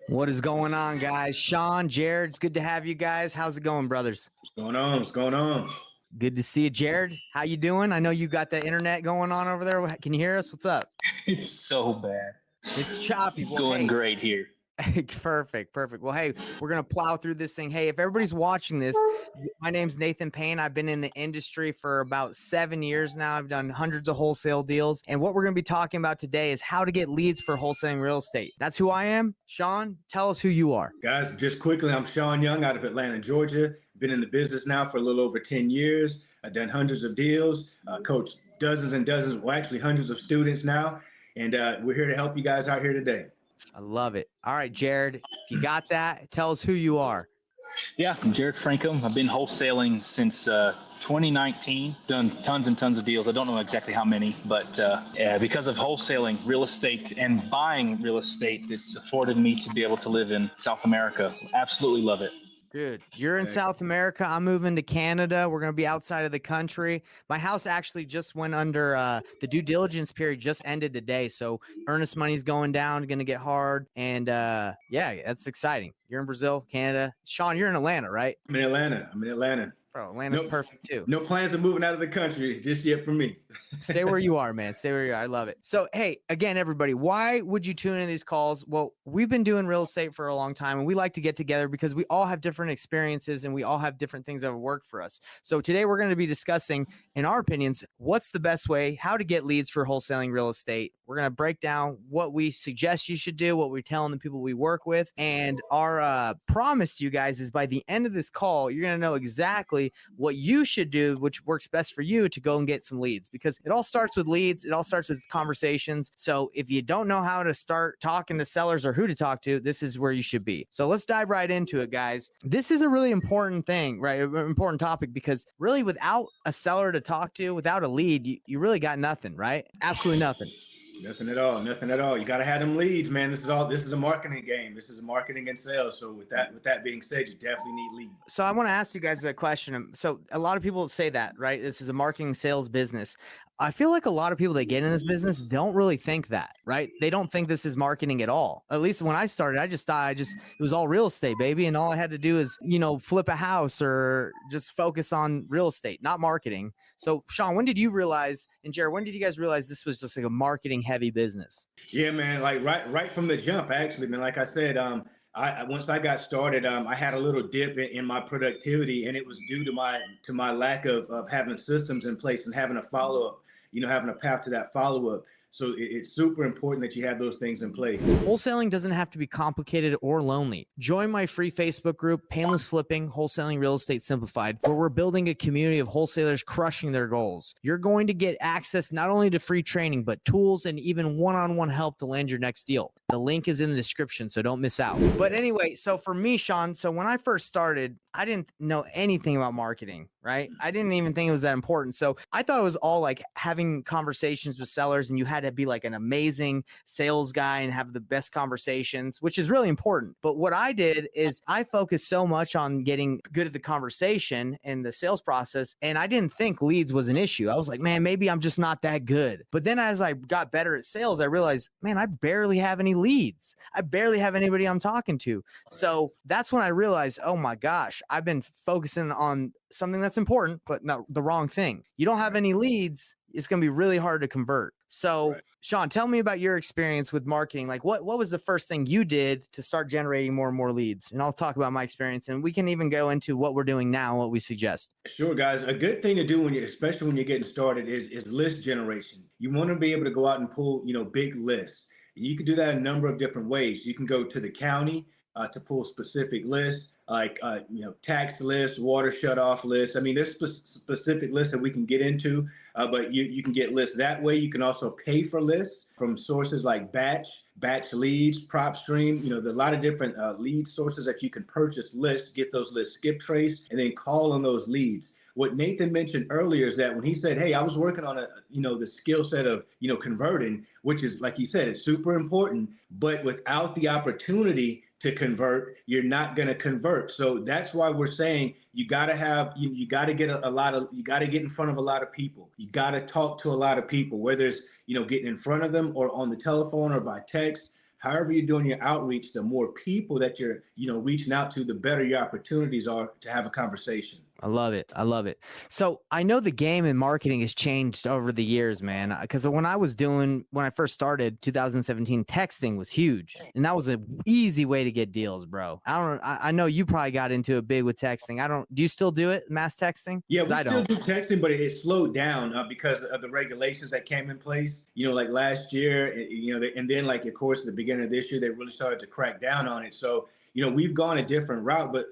What is going on, guys? Shaun, Jarrod, it's good to have you guys. How's it going, brothers? What's going on? What's going on? Good to see you, Jarrod. How you doing? I know you got the internet going on over there. Can you hear us? What's up? It's so bad. It's choppy. It's Well, going hey, great here. Perfect. Well, hey, we're going to plow through this thing. Hey, if everybody's watching this, my name's Nathan Payne. I've been in the industry for about 7 years now. I've done hundreds of wholesale deals. And what we're going to be talking about today is how to get leads for wholesaling real estate. That's who I am. Shaun, tell us who you are. Guys, just quickly, I'm Shaun Young out of Atlanta, Georgia. Been in the business now for a little over 10 years. I've done hundreds of deals, coached dozens and dozens, well, actually hundreds of students now. And we're here to help you guys out here today. I love it. All right, Jarrod, if you got that, tell us who you are. Yeah, I'm Jarrod Frankum. I've been wholesaling since 2019. Done tons and tons of deals. I don't know exactly how many, but because of wholesaling real estate and buying real estate, it's afforded me to be able to live in South America. Absolutely love it. Dude, you're in South America. I'm moving to Canada. We're going to be outside of the country. My house actually just went under the due diligence period just ended today. So earnest money's going down, going to get hard. And yeah, that's exciting. You're in Brazil, Canada. Shaun, you're in Atlanta, right? I'm in Atlanta. Bro, Atlanta's perfect too. No plans of moving out of the country just yet for me. Stay where you are, man. Stay where you are. I love it. So, hey, again, everybody, why would you tune in these calls? Well, we've been doing real estate for a long time, and we like to get together because we all have different experiences and we all have different things that have worked for us. So today we're going to be discussing, in our opinions, what's the best way, how to get leads for wholesaling real estate. We're going to break down what we suggest you should do, what we're telling the people we work with. And our promise to you guys is by the end of this call, you're going to know exactly what you should do, which works best for you to go and get some leads, because it all starts with leads. It all starts with conversations. So if you don't know how to start talking to sellers or who to talk to, this is where you should be. So let's dive right into it, guys. This is a really important thing, right? An important topic, because really without a seller to talk to, without a lead, you really got nothing, right? Absolutely nothing. Nothing at all. You got to have them leads, man. This is a marketing game. This is a marketing and sales. So with that being said, you definitely need leads. So I want to ask you guys a question. So a lot of people say that, right? This is a marketing sales business. I feel like a lot of people that get in this business don't really think that, right? They don't think this is marketing at all. At least when I started, I just thought it was all real estate, baby. And all I had to do is, flip a house or just focus on real estate, not marketing. So Shaun, when did you realize, and Jarrod, when did you guys realize this was just like a marketing heavy business? Yeah, man. Like right from the jump, actually, man. Like I said, once I got started, I had a little dip in my productivity, and it was due to my lack of having systems in place and having a follow-up, having a path to that follow-up. So it's super important that you have those things in place. Wholesaling doesn't have to be complicated or lonely. Join my free Facebook group, Payneless Flipping, Wholesaling Real Estate Simplified, where we're building a community of wholesalers crushing their goals. You're going to get access not only to free training, but tools and even one-on-one help to land your next deal. The link is in the description, so don't miss out. But anyway, so for me, Shaun, so when I first started, I didn't know anything about marketing, right? I didn't even think it was that important. So I thought it was all like having conversations with sellers, and you had to be like an amazing sales guy and have the best conversations, which is really important. But what I did is I focused so much on getting good at the conversation and the sales process, and I didn't think leads was an issue. I was like, man, maybe I'm just not that good. But then as I got better at sales, I realized, man, I barely have any leads. I barely have anybody I'm talking to. So that's when I realized, oh my gosh, I've been focusing on something that's important, but not the wrong thing. You don't have any leads, it's going to be really hard to convert. So right. Shaun, tell me about your experience with marketing. Like what was the first thing you did to start generating more and more leads? And I'll talk about my experience, and we can even go into what we're doing now, what we suggest. Sure, guys. A good thing to do especially when you're getting started is list generation. You want to be able to go out and pull, big lists. You can do that a number of different ways. You can go to the county to pull specific lists, like tax lists, water shutoff lists. I mean, there's specific lists that we can get into, but you can get lists that way. You can also pay for lists from sources like Batch Leads, PropStream. There are a lot of different lead sources that you can purchase lists, get those lists skip traced, and then call on those leads. What Nathan mentioned earlier is that when he said, hey, I was working on the skill set of, converting, which is, like he said, it's super important, but without the opportunity to convert, you're not going to convert. So that's why we're saying you got to have, you got to get you got to get in front of a lot of people. You got to talk to a lot of people, whether it's, getting in front of them or on the telephone or by text. However you're doing your outreach, the more people that you're, reaching out to, the better your opportunities are to have a conversation. I love it. I love it. So I know the game in marketing has changed over the years, man. Because when I first started 2017, texting was huge, and that was an easy way to get deals, bro. I know you probably got into it big with texting. Do you still do it, mass texting? Yeah, we I still don't. do texting, but it slowed down because of the regulations that came in place. Like last year, and then like of course at the beginning of this year, they really started to crack down on it. So we've gone a different route, but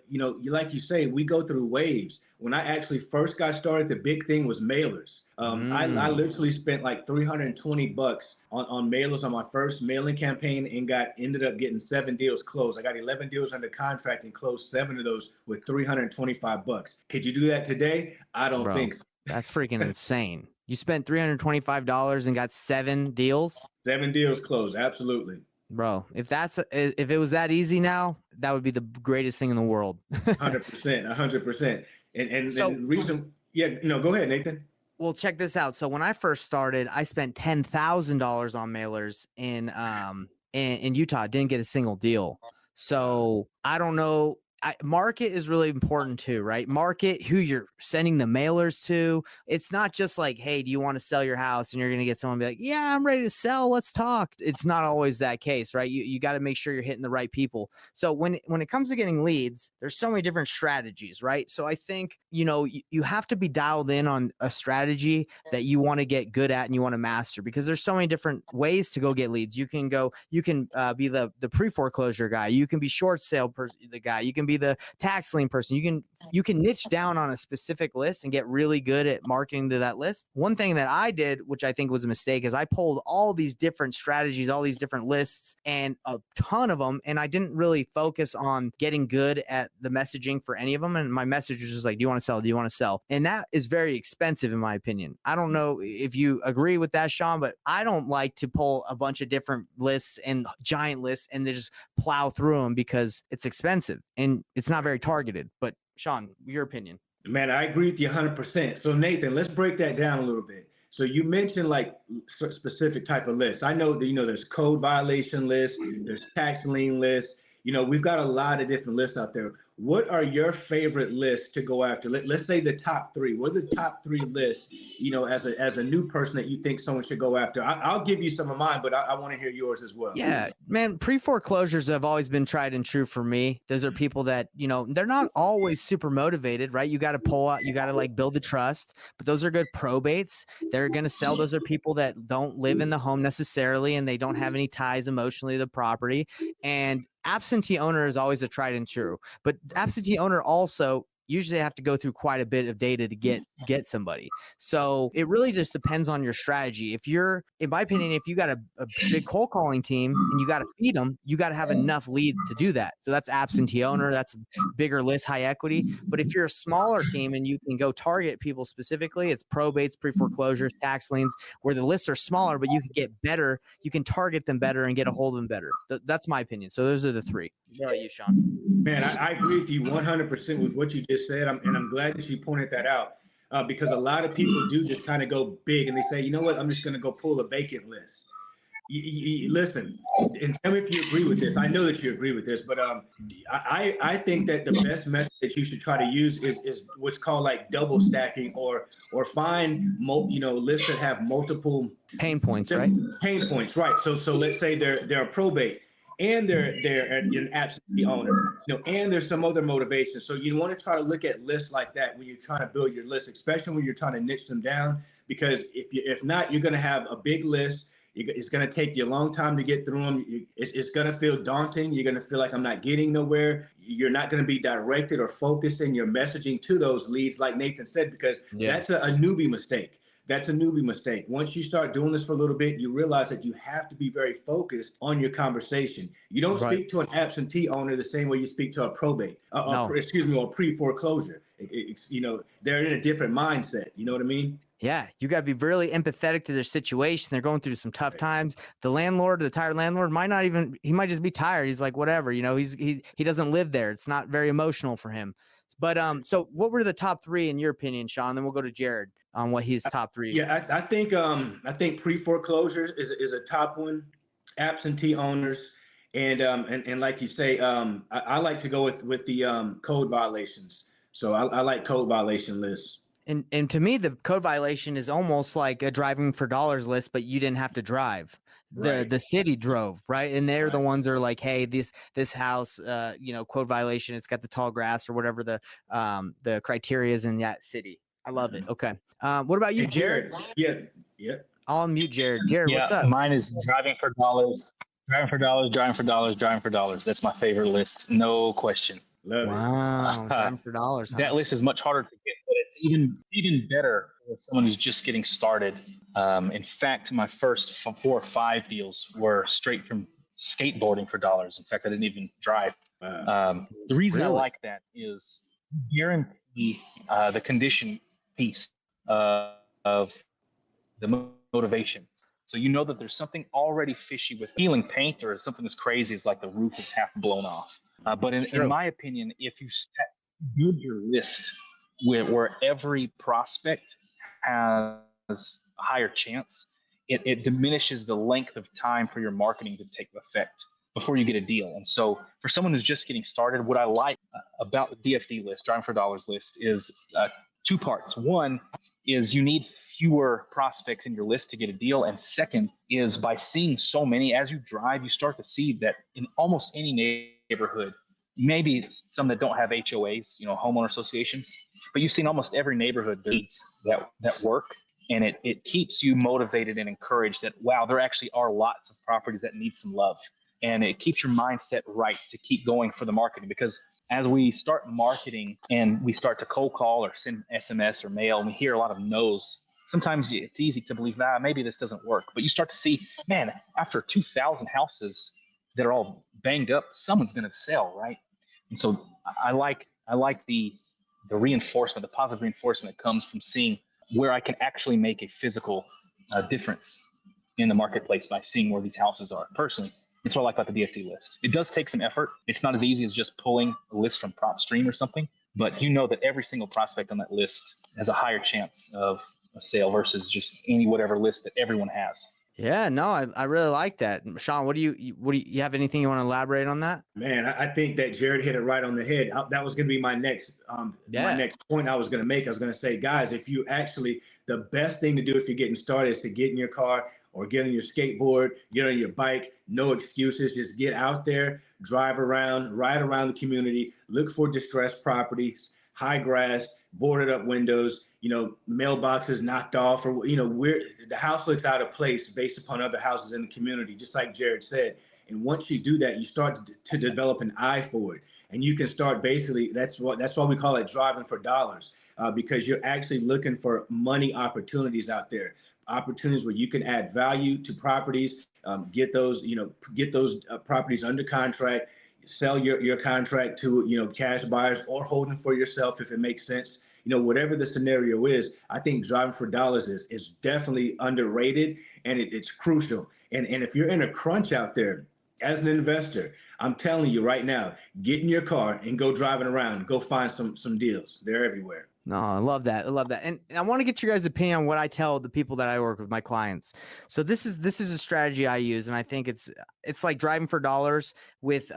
like you say, we go through waves. When I actually first got started, the big thing was mailers. I literally spent like $320 on mailers on my first mailing campaign and ended up getting 7 deals closed. I got 11 deals under contract and closed 7 of those with $325. Could you do that today? I don't think so. That's freaking insane. You spent $325 and got 7 deals? 7 deals closed. Absolutely. Bro, if it was that easy now, that would be the greatest thing in the world. 100%, 100%. And so, the reason, go ahead, Nathan. Well, check this out. So when I first started, I spent $10,000 on mailers in Utah. Didn't get a single deal. So I don't know. Market is really important too, right? Market who you're sending the mailers to. It's not just like, hey, do you want to sell your house? And you're going to get someone be like, yeah, I'm ready to sell. Let's talk. It's not always that case, right? You got to make sure you're hitting the right people. So when it comes to getting leads, there's so many different strategies, right? So I think, you have to be dialed in on a strategy that you want to get good at and you want to master, because there's so many different ways to go get leads. You can be the pre-foreclosure guy. You can be short sale person, the guy. You can be the tax lien person. You can niche down on a specific list and get really good at marketing to that list. One thing that I did, which I think was a mistake, is I pulled all these different strategies, all these different lists, and a ton of them, and I didn't really focus on getting good at the messaging for any of them. And my message was just like, do you want to sell? Do you want to sell? And that is very expensive in my opinion. I don't know if you agree with that, Shaun, but I don't like to pull a bunch of different lists and giant lists and then just plow through them because it's expensive and it's not very targeted. But Shaun, your opinion? Man, I agree with you 100%. So Nathan, let's break that down a little bit. So you mentioned like specific type of lists. I know that, there's code violation lists, there's tax lien lists. We've got a lot of different lists out there. What are your favorite lists to go after? Let's say the top 3. What are the top 3 lists, as a new person that you think someone should go after? I'll give you some of mine, but I want to hear yours as well. Yeah, man, pre-foreclosures have always been tried and true for me. Those are people that, they're not always super motivated, right? You got to pull out, you got to like build the trust, but those are good probates. They're going to sell. Those are people that don't live in the home necessarily, and they don't have any ties emotionally to the property. And absentee owner is always a tried and true, but absentee owner also usually have to go through quite a bit of data to get somebody. So it really just depends on your strategy. If you're, in my opinion, if you got a big cold calling team and you got to feed them, you got to have enough leads to do that. So that's absentee owner, that's bigger list, high equity. But if you're a smaller team and you can go target people specifically, it's probates, pre-foreclosures, tax liens, where the lists are smaller, but you can get better, you can target them better and get a hold of them better. That's my opinion. So those are the 3. What about you, Shaun? Man, I agree with you 100% with what you just said. I'm glad that you pointed that out because a lot of people do just kind of go big and they say, you know what, I'm just going to go pull a vacant list. Listen, and tell me if you agree with this. I know that you agree with this, but I think that the best method that you should try to use is what's called like double stacking or find lists that have multiple pain points, right? Pain points, right? So let's say they're a probate and they're an absentee owner, and there's some other motivation. So you want to try to look at lists like that when you're trying to build your list, especially when you're trying to niche them down, because if not, you're going to have a big list. It's going to take you a long time to get through them. It's going to feel daunting. You're going to feel like I'm not getting nowhere. You're not going to be directed or focused in your messaging to those leads, like Nathan said, because that's a newbie mistake. That's a newbie mistake. Once you start doing this for a little bit, you realize that you have to be very focused on your conversation. You don't speak to an absentee owner the same way you speak to a probate, or a pre-foreclosure. They're in a different mindset. You know what I mean? Yeah, you got to be really empathetic to their situation. They're going through some tough times. The landlord, the tired landlord, he might just be tired. He's like, whatever, he doesn't live there. It's not very emotional for him. But so what were the top 3 in your opinion, Shaun? Then we'll go to Jarrod on what his top 3. Yeah, I think pre-foreclosures is a top one. absentee owners, and like you say, I like to go with the code violations. So I like code violation lists. And to me, the code violation is almost like a driving for dollars list, but you didn't have to drive. Right. The city drove, right? And they're the Right. ones that are like, hey, this house, code violation. It's got the tall grass or whatever the criteria is in that city. I love it. Okay. What about you, And Jarrod? Yeah. Yeah. I'll unmute Jarrod. Jarrod, what's Yeah, up? mine is driving for dollars, driving for dollars, driving for dollars, driving for dollars. That's my favorite list, no question. Love it. Wow, driving for dollars. Huh? That list is much harder to get, but it's even better for someone who's just getting started. In fact, my first 4 or 5 deals were straight from skateboarding for dollars. In fact, I didn't even drive. The reason I Really? like that is guarantee the condition piece of the motivation. So you know that there's something already fishy with peeling paint, or something as crazy as like the roof is half blown off. But in my opinion, if you build your list where every prospect has a higher chance, it diminishes the length of time for your marketing to take effect before you get a deal. And so for someone who's just getting started, what I like about the DFD list, driving for dollars list, is 2 parts. One is you need fewer prospects in your list to get a deal. And second is, by seeing so many as you drive, you start to see that in almost any neighborhood, maybe some that don't have HOAs, homeowner associations, but you see in almost every neighborhood there's that work. And it keeps you motivated and encouraged that, wow, there actually are lots of properties that need some love. And it keeps your mindset right to keep going for the marketing, because as we start marketing and we start to cold call or send SMS or mail, and we hear a lot of no's, sometimes it's easy to believe, maybe this doesn't work. But you start to see, man, after 2,000 houses that are all banged up, someone's going to sell, right? And so I like the reinforcement, the positive reinforcement that comes from seeing where I can actually make a physical difference in the marketplace by seeing where these houses are. Personally, that's what I like about the DFD list. It does take some effort. It's not as easy as just pulling a list from PropStream or something, but you know that every single prospect on that list has a higher chance of a sale versus just whatever list that everyone has. Yeah, no, I really like that. Shaun, what do you have anything you want to elaborate on that? Man, I think that Jarrod hit it right on the head. That was going to be my next point I was going to make. I was going to say, guys, the best thing to do if you're getting started is to get in your car or get on your skateboard, get on your bike, no excuses, just get out there, drive around, ride around the community, look for distressed properties, high grass, boarded up windows, mailboxes knocked off, or, where the house looks out of place based upon other houses in the community, just like Jarrod said. And once you do that, you start to develop an eye for it. And you can start basically, that's why we call it driving for dollars, because you're actually looking for money opportunities out there, opportunities where you can add value to properties, get those properties under contract, sell your contract to, cash buyers, or hold them for yourself if it makes sense. Whatever the scenario is, I think driving for dollars is definitely underrated, and it's crucial. And if you're in a crunch out there as an investor, I'm telling you right now, get in your car and go driving around, go find some deals. They're everywhere. No, I love that. I love that. And I want to get your guys' opinion on what I tell the people that I work with, my clients. So this is a strategy I use, and I think it's like driving for dollars with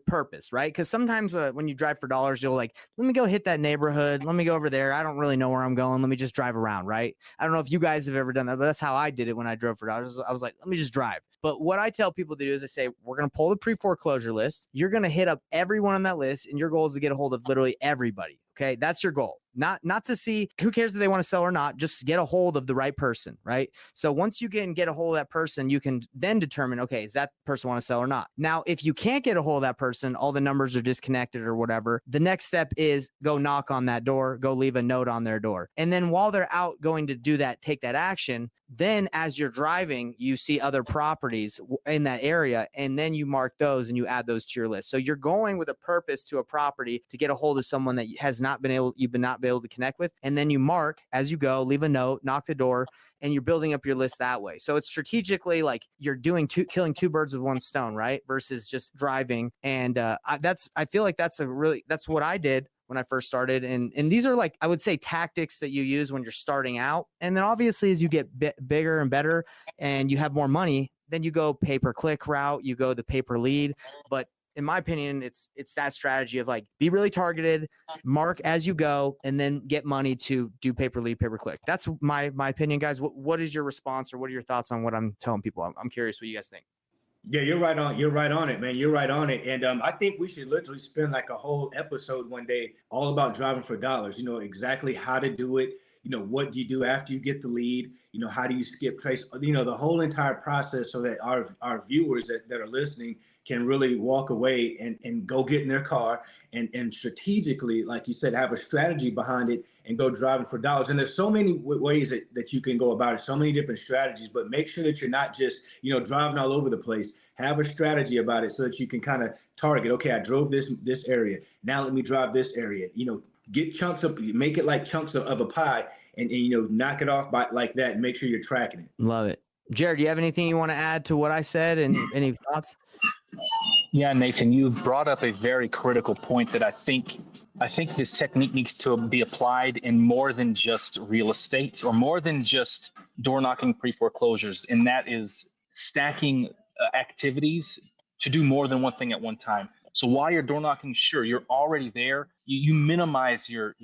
purpose, right? Because sometimes when you drive for dollars, you'll let me go hit that neighborhood, let me go over there. I don't really know where I'm going. Let me just drive around, right? I don't know if you guys have ever done that, but that's how I did it when I drove for dollars. I was like, let me just drive. But what I tell people to do is I say, we're going to pull the pre-foreclosure list. You're going to hit up everyone on that list, and your goal is to get a hold of literally everybody. Okay, that's your goal. Not to see who cares if they want to sell or not, just get a hold of the right person, right? So once you can get a hold of that person, you can then determine, okay, does that person want to sell or not? Now, if you can't get a hold of that person, all the numbers are disconnected or whatever, the next step is go knock on that door, go leave a note on their door. And then while they're out going to do that, take that action, then as you're driving, you see other properties in that area, and then you mark those and you add those to your list. So you're going with a purpose to a property to get a hold of someone that you've not been able to connect with, and then you mark as you go, leave a note, knock the door, and you're building up your list that way. So it's strategically like you're killing 2 birds with 1 stone, right? Versus just driving. And I feel like that's what I did when I first started. And these are I would say tactics that you use when you're starting out. And then obviously as you get bigger and better and you have more money, then you go pay-per-click route, you go the pay-per-lead. But in my opinion, it's that strategy of like, be really targeted, mark as you go, and then get money to do pay-per-lead, pay-per-click. That's my opinion, guys. What is your response, or what are your thoughts on what I'm telling people? I'm curious what you guys think. Yeah, you're right on. You're right on it, man. You're right on it. And I think we should literally spend like a whole episode one day all about driving for dollars. You know exactly how to do it. You know, what do you do after you get the lead? You know, how do you skip trace? You know, the whole entire process, so that our viewers that are listening can really walk away and go get in their car and strategically, like you said, have a strategy behind it and go driving for dollars. And there's so many ways that you can go about it, so many different strategies, but make sure that you're not just, you know, driving all over the place. Have a strategy about it so that you can kind of target, okay, I drove this area. Now let me drive this area. You know, get chunks of, make it like chunks of a pie and, you know, knock it off by like that and make sure you're tracking it. Love it. Jarrod, do you have anything you want to add to what I said? And any thoughts? Yeah, Nathan, you brought up a very critical point that I think this technique needs to be applied in more than just real estate, or more than just door knocking pre-foreclosures, and that is stacking activities to do more than one thing at one time. So while you're door knocking, sure, you're already there. You minimize your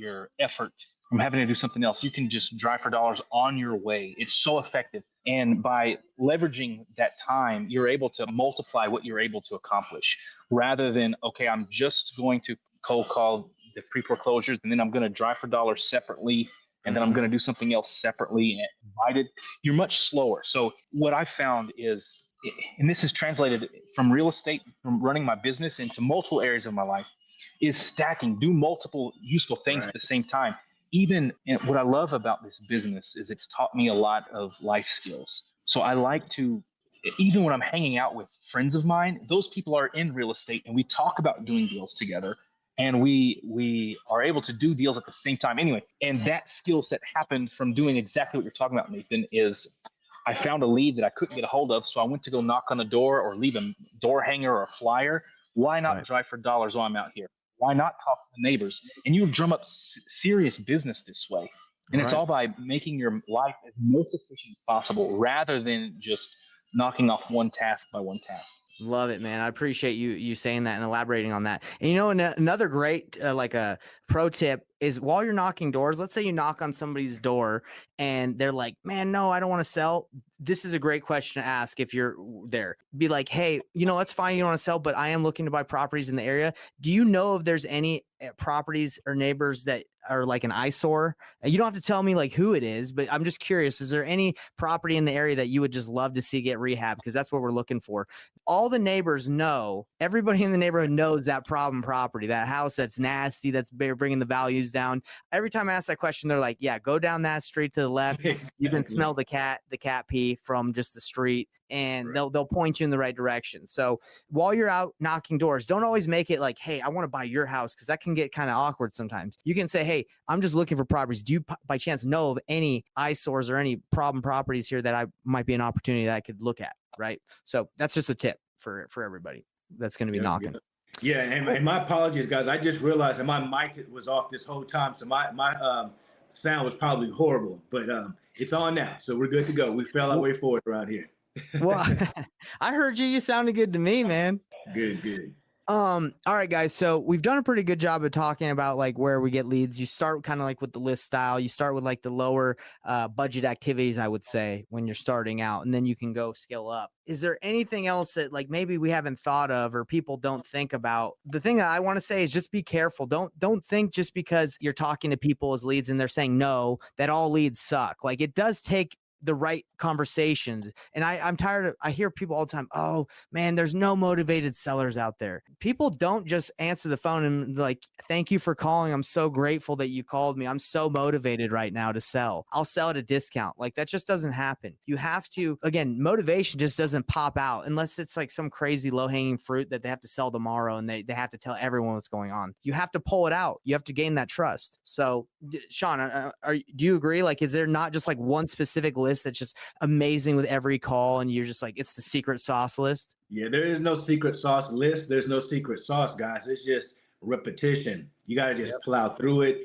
effort from having to do something else. You can just drive for dollars on your way. It's so effective. And by leveraging that time, you're able to multiply what you're able to accomplish, rather than, okay, I'm just going to cold call the pre-foreclosures and then I'm going to drive for dollars separately, and then I'm going to do something else separately and divided. You're much slower. So what I found is, and this is translated from real estate, from running my business into multiple areas of my life, is stacking, do multiple useful things at the same time. Even, and what I love about this business is it's taught me a lot of life skills. So I like to, even when I'm hanging out with friends of mine, those people are in real estate and we talk about doing deals together, and we are able to do deals at the same time anyway. And that skill set happened from doing exactly what you're talking about, Nathan, is I found a lead that I couldn't get a hold of. So I went to go knock on the door or leave a door hanger or a flyer. Why not drive for dollars while I'm out here? Why not talk to the neighbors? And you drum up serious business this way. And it's all by making your life as most efficient as possible, rather than just knocking off one task by one task. Love it, man. I appreciate you saying that and elaborating on that. And you know, another great like a pro tip is, while you're knocking doors, let's say you knock on somebody's door and they're like, man, no, I don't want to sell. This is a great question to ask if you're there. Be like, hey, you know, that's fine, you don't want to sell, but I am looking to buy properties in the area. Do you know if there's any properties or neighbors that are like an eyesore? You don't have to tell me like who it is, but I'm just curious, is there any property in the area that you would just love to see get rehab? Because that's what we're looking for. All the neighbors know, everybody in the neighborhood knows that problem property, that house that's nasty, that's bringing the values down. Every time I ask that question, they're like, yeah, go down that street to the left. You can smell the cat pee from just the street, and they'll point you in the right direction. So while you're out knocking doors, don't always make it like, hey, I want to buy your house, because that can get kind of awkward sometimes. You can say, hey, I'm just looking for properties. Do you by chance know of any eyesores or any problem properties here that I might be an opportunity that I could look at? Right. So that's just a tip for everybody that's going to be knocking. Yeah, and my apologies, guys. I just realized that my mic was off this whole time, so my sound was probably horrible, but it's on now, so we're good to go. We fell our way forward around here. Well, I heard you. You sounded good to me, man. Good. All right, guys. So we've done a pretty good job of talking about like where we get leads. You start kind of like with the list style. You start with like the lower budget activities, I would say, when you're starting out, and then you can go scale up. Is there anything else that like maybe we haven't thought of or people don't think about? The thing that I want to say is just be careful. Don't think just because you're talking to people as leads and they're saying no, that all leads suck. Like, it does take the right conversations. And I'm tired of, I hear people all the time, oh man, there's no motivated sellers out there. People don't just answer the phone and like, thank you for calling. I'm so grateful that you called me. I'm so motivated right now to sell. I'll sell at a discount. Like, that just doesn't happen. You have to, again, motivation just doesn't pop out unless it's like some crazy low hanging fruit that they have to sell tomorrow and they have to tell everyone what's going on. You have to pull it out. You have to gain that trust. So Shaun, do you agree? Like, is there not just like one specific list that's just amazing with every call and you're just like, it's the secret sauce list? Yeah, there is no secret sauce list. There's no secret sauce, guys. It's just repetition. You got to just plow through it.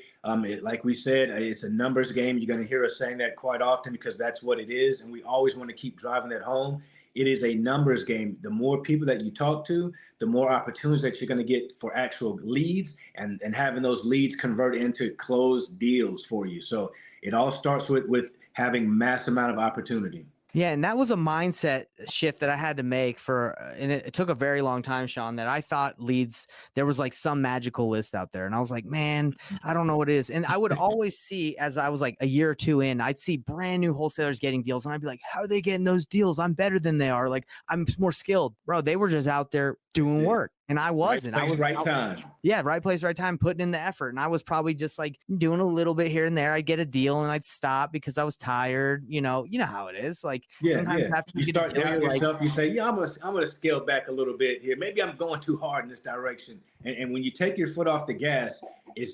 Like we said, it's a numbers game. You're going to hear us saying that quite often because that's what it is. And we always want to keep driving that home. It is a numbers game. The more people that you talk to, the more opportunities that you're going to get for actual leads, and having those leads convert into closed deals for you. So it all starts with having mass amount of opportunity. Yeah, and that was a mindset shift that I had to make and it took a very long time, Shaun, that I thought leads, there was like some magical list out there. And I was like, man, I don't know what it is. And I would always see, as I was like a year or two in, I'd see brand new wholesalers getting deals. And I'd be like, how are they getting those deals? I'm better than they are. Like, I'm more skilled. Bro, they were just out there doing work. And I wasn't. Right place, right time. Yeah, right place, right time, putting in the effort. And I was probably just like doing a little bit here and there. I'd get a deal and I'd stop because I was tired. You know how it is. Like sometimes after you start doubting yourself, you say, yeah, I'm gonna scale back a little bit here. Maybe I'm going too hard in this direction. And when you take your foot off the gas, it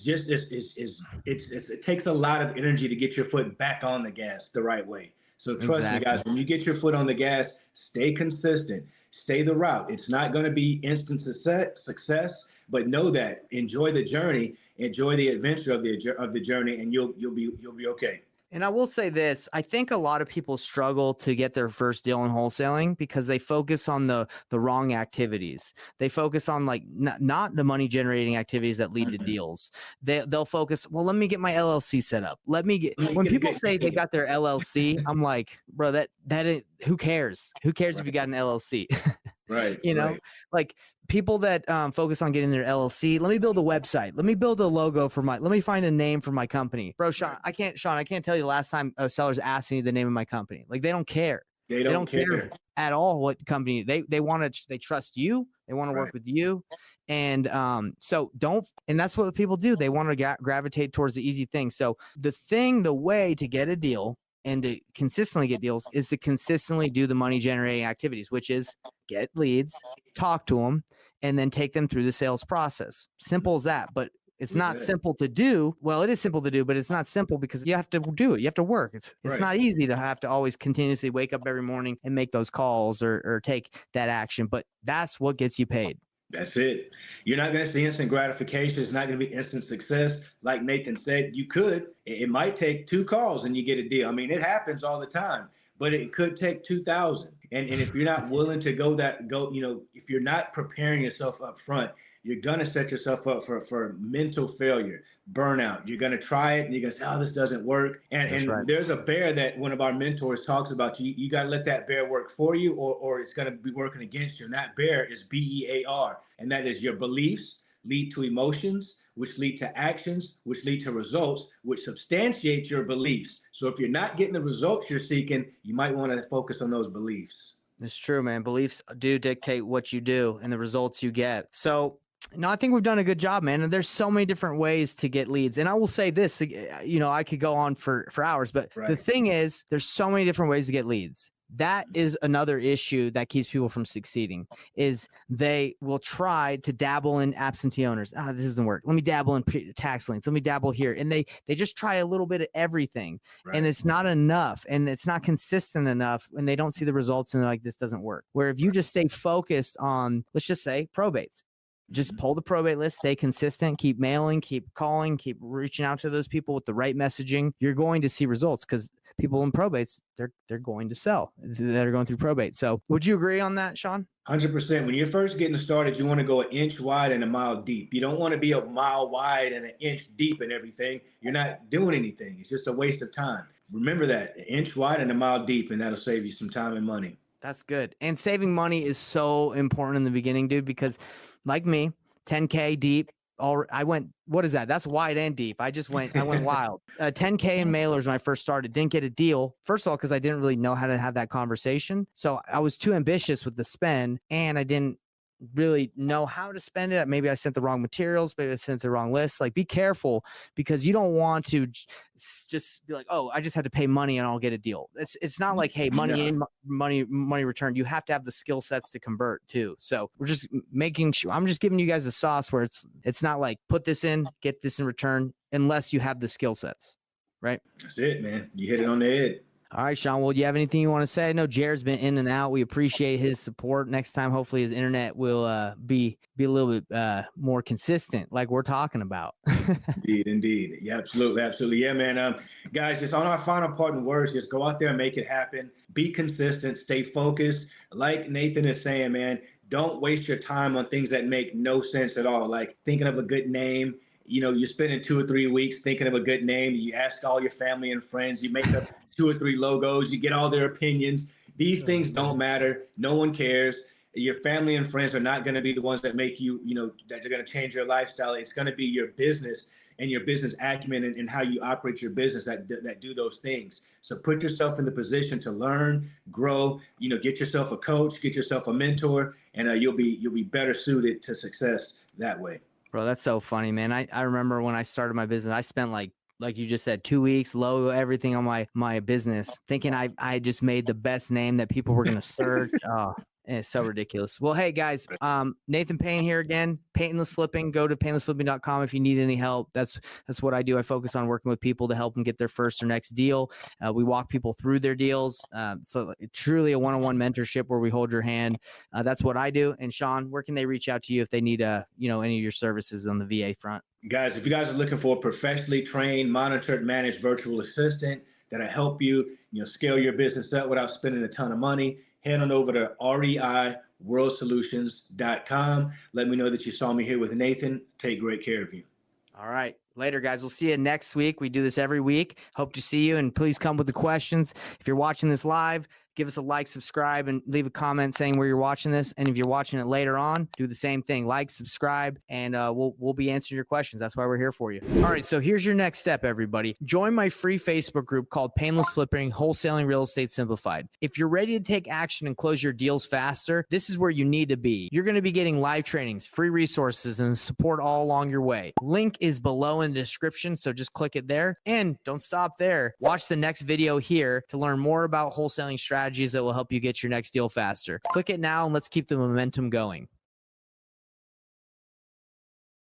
takes a lot of energy to get your foot back on the gas the right way. So trust me, guys, when you get your foot on the gas, stay consistent. Stay the route. It's not going to be instant success, but know that. Enjoy the journey, enjoy the adventure of the journey, and you'll be okay. And I will say this, I think a lot of people struggle to get their first deal in wholesaling because they focus on the wrong activities. They focus on like not the money generating activities that lead to deals. They'll focus, well, let me get my LLC set up. When people say they got their LLC, I'm like, bro, who cares? Who cares if you got an LLC? Right. Like people that focus on getting their LLC. Let me build a website. Let me build a logo let me find a name for my company. Bro, Shaun, I can't tell you the last time a seller's asked me the name of my company. Like they don't care. They don't care at all what company they trust you. They want to work with you. And and that's what people do. They want to gravitate towards the easy thing. So the way to get a deal and to consistently get deals is to consistently do the money generating activities, which is get leads, talk to them, and then take them through the sales process. Simple as that. But it's not simple to do. Well, it is simple to do, but it's not simple because you have to do it. You have to work. It's not easy to have to always continuously wake up every morning and make those calls or take that action. But that's what gets you paid. That's it. You're not going to see instant gratification. It's not going to be instant success. Like Nathan said, it might take 2 calls and you get a deal. I mean, it happens all the time, but it could take 2,000. And if you're not willing to if you're not preparing yourself up front, you're going to set yourself up for mental failure, burnout. You're going to try it and you're going to say, oh, this doesn't work. And there's a bear that one of our mentors talks about. You got to let that bear work for you or it's going to be working against you. And that bear is BEAR. And that is your beliefs lead to emotions, which lead to actions, which lead to results, which substantiate your beliefs. So if you're not getting the results you're seeking, you might want to focus on those beliefs. It's true, man. Beliefs do dictate what you do and the results you get. So no, I think we've done a good job, man. And there's so many different ways to get leads. And I will say this, I could go on for hours, but the thing is, there's so many different ways to get leads. That is another issue that keeps people from succeeding is they will try to dabble in absentee owners. This doesn't work. Let me dabble in tax liens. Let me dabble here. And they just try a little bit of everything and it's not enough and it's not consistent enough and they don't see the results and they're like, this doesn't work. Where if you just stay focused on, let's just say probates, just pull the probate list, stay consistent, keep mailing, keep calling, keep reaching out to those people with the right messaging. You're going to see results because people in probates, they're going to sell that are going through probate. So would you agree on that, Shaun? 100%. When you're first getting started, you want to go an inch wide and a mile deep. You don't want to be a mile wide and an inch deep and everything. You're not doing anything. It's just a waste of time. Remember that, an inch wide and a mile deep, and that'll save you some time and money. That's good. And saving money is so important in the beginning, dude, because like me, 10K deep. I went, what is that? That's wide and deep. I went wild. 10K in mailers when I first started, didn't get a deal. First of all, because I didn't really know how to have that conversation. So I was too ambitious with the spend and I didn't really know how to spend it. Maybe I sent the wrong materials, maybe I sent the wrong list. Like be careful because you don't want to just be like, oh, I just have to pay money and I'll get a deal. It's not like, hey, money in, money returned. You have to have the skill sets to convert too. So we're just making sure, I'm just giving you guys a sauce where it's not like put this in, get this in return, unless you have the skill sets, right? That's it, man. You hit it on the head. All right, Shaun. Well, do you have anything you want to say? I know Jarrod's been in and out. We appreciate his support. Next time, hopefully, his internet will be a little bit more consistent, like we're talking about. Indeed. Yeah, absolutely. Yeah, man. Guys, just on our final parting words, just go out there and make it happen. Be consistent. Stay focused. Like Nathan is saying, man, don't waste your time on things that make no sense at all. Like thinking of a good name. You're spending 2 or 3 weeks thinking of a good name. You ask all your family and friends. You make up 2 or 3 logos. You get all their opinions. These things don't matter. No one cares. Your family and friends are not going to be the ones that make you, that are going to change your lifestyle. It's going to be your business and your business acumen and how you operate your business that do those things. So put yourself in the position to learn, grow, get yourself a coach, get yourself a mentor, and you'll be better suited to success that way. Bro, that's so funny, man. I remember when I started my business, I spent like you just said, 2 weeks, logo everything on my business, thinking I just made the best name that people were going to search. Oh, it's so ridiculous. Well, hey guys, Nathan Payne here again, Payneless Flipping. Go to paynelessflipping.com if you need any help. That's what I do. I focus on working with people to help them get their first or next deal. We walk people through their deals. So truly a one-on-one mentorship where we hold your hand. That's what I do. And Shaun, where can they reach out to you if they need any of your services on the VA front? Guys, if you guys are looking for a professionally trained, monitored, managed virtual assistant that'll help you, scale your business up without spending a ton of money, head on over to reiworldsolutions.com. Let me know that you saw me here with Nathan. Take great care of you. All right. Later, guys. We'll see you next week. We do this every week. Hope to see you, and please come with the questions. If you're watching this live, give us a like, subscribe, and leave a comment saying where you're watching this. And if you're watching it later on, do the same thing. Like, subscribe, and we'll be answering your questions. That's why we're here for you. All right, so here's your next step, everybody. Join my free Facebook group called Payneless Flipping, Wholesaling Real Estate Simplified. If you're ready to take action and close your deals faster, this is where you need to be. You're going to be getting live trainings, free resources, and support all along your way. Link is below in the description, so just click it there. And don't stop there. Watch the next video here to learn more about wholesaling strategies that will help you get your next deal faster. Click it now and let's keep the momentum going.